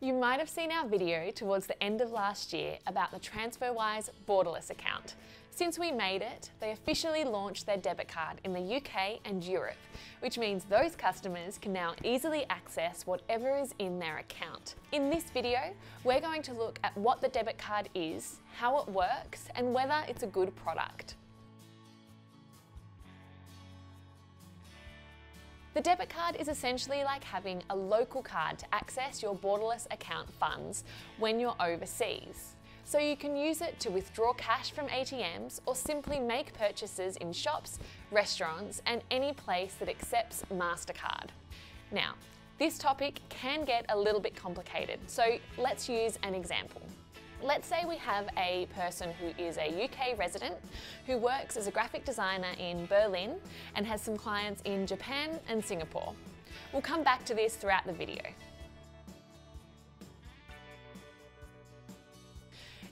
You might have seen our video towards the end of last year about the TransferWise Borderless Account. Since we made it, they officially launched their debit card in the UK and Europe, which means those customers can now easily access whatever is in their account. In this video, we're going to look at what the debit card is, how it works, and whether it's a good product. The debit card is essentially like having a local card to access your Borderless Account funds when you're overseas. So you can use it to withdraw cash from ATMs or simply make purchases in shops, restaurants, and any place that accepts MasterCard. Now, this topic can get a little bit complicated, so let's use an example. Let's say we have a person who is a UK resident who works as a graphic designer in Berlin and has some clients in Japan and Singapore. We'll come back to this throughout the video.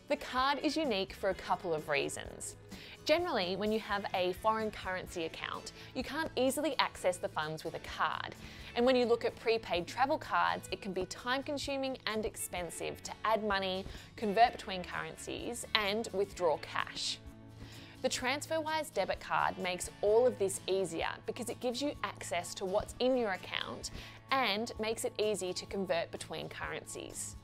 The card is unique for a couple of reasons. Generally, when you have a foreign currency account, you can't easily access the funds with a card. And when you look at prepaid travel cards, it can be time-consuming and expensive to add money, convert between currencies, and withdraw cash. The TransferWise Debit Card makes all of this easier because it gives you access to what's in your account and makes it easy to convert between currencies.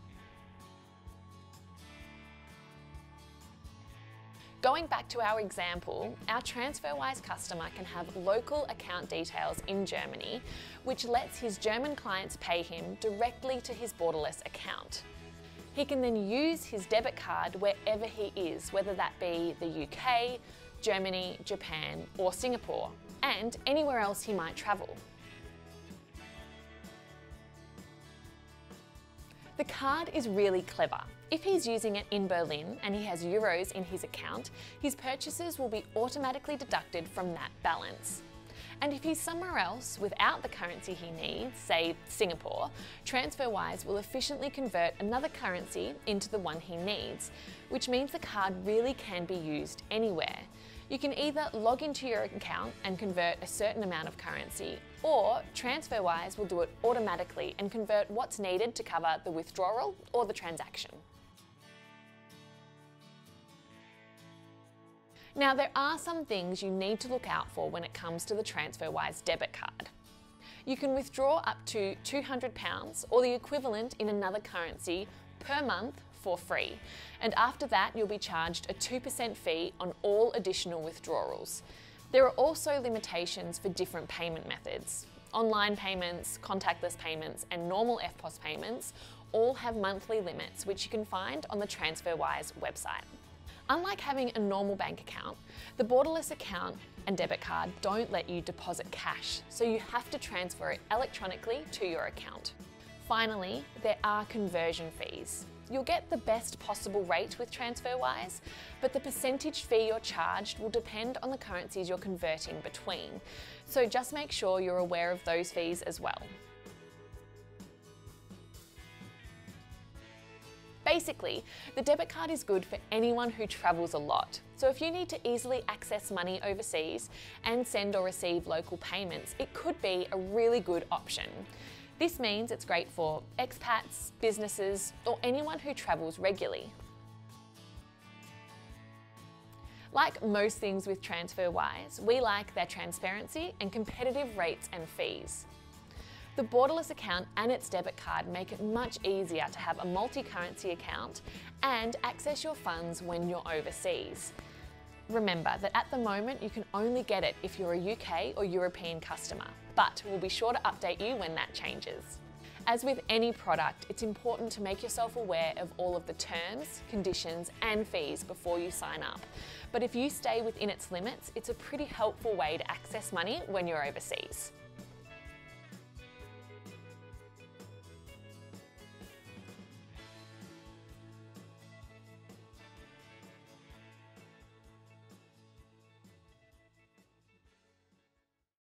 Going back to our example, our TransferWise customer can have local account details in Germany, which lets his German clients pay him directly to his Borderless account. He can then use his debit card wherever he is, whether that be the UK, Germany, Japan, or Singapore, and anywhere else he might travel. The card is really clever. If he's using it in Berlin and he has euros in his account, his purchases will be automatically deducted from that balance. And if he's somewhere else without the currency he needs, say Singapore, TransferWise will efficiently convert another currency into the one he needs, which means the card really can be used anywhere. You can either log into your account and convert a certain amount of currency, or TransferWise will do it automatically and convert what's needed to cover the withdrawal or the transaction. Now, there are some things you need to look out for when it comes to the TransferWise debit card. You can withdraw up to £200 or the equivalent in another currency per month for free, and after that you'll be charged a 2% fee on all additional withdrawals. There are also limitations for different payment methods. Online payments, contactless payments, and normal EFTPOS payments all have monthly limits, which you can find on the TransferWise website. Unlike having a normal bank account, the Borderless account and debit card don't let you deposit cash, so you have to transfer it electronically to your account. Finally, there are conversion fees. You'll get the best possible rate with TransferWise, but the percentage fee you're charged will depend on the currencies you're converting between, so just make sure you're aware of those fees as well. Basically, the debit card is good for anyone who travels a lot. So if you need to easily access money overseas and send or receive local payments, it could be a really good option. This means it's great for expats, businesses, or anyone who travels regularly. Like most things with TransferWise, we like their transparency and competitive rates and fees. The Borderless account and its debit card make it much easier to have a multi-currency account and access your funds when you're overseas. Remember that at the moment you can only get it if you're a UK or European customer, but we'll be sure to update you when that changes. As with any product, it's important to make yourself aware of all of the terms, conditions, and fees before you sign up. But if you stay within its limits, it's a pretty helpful way to access money when you're overseas.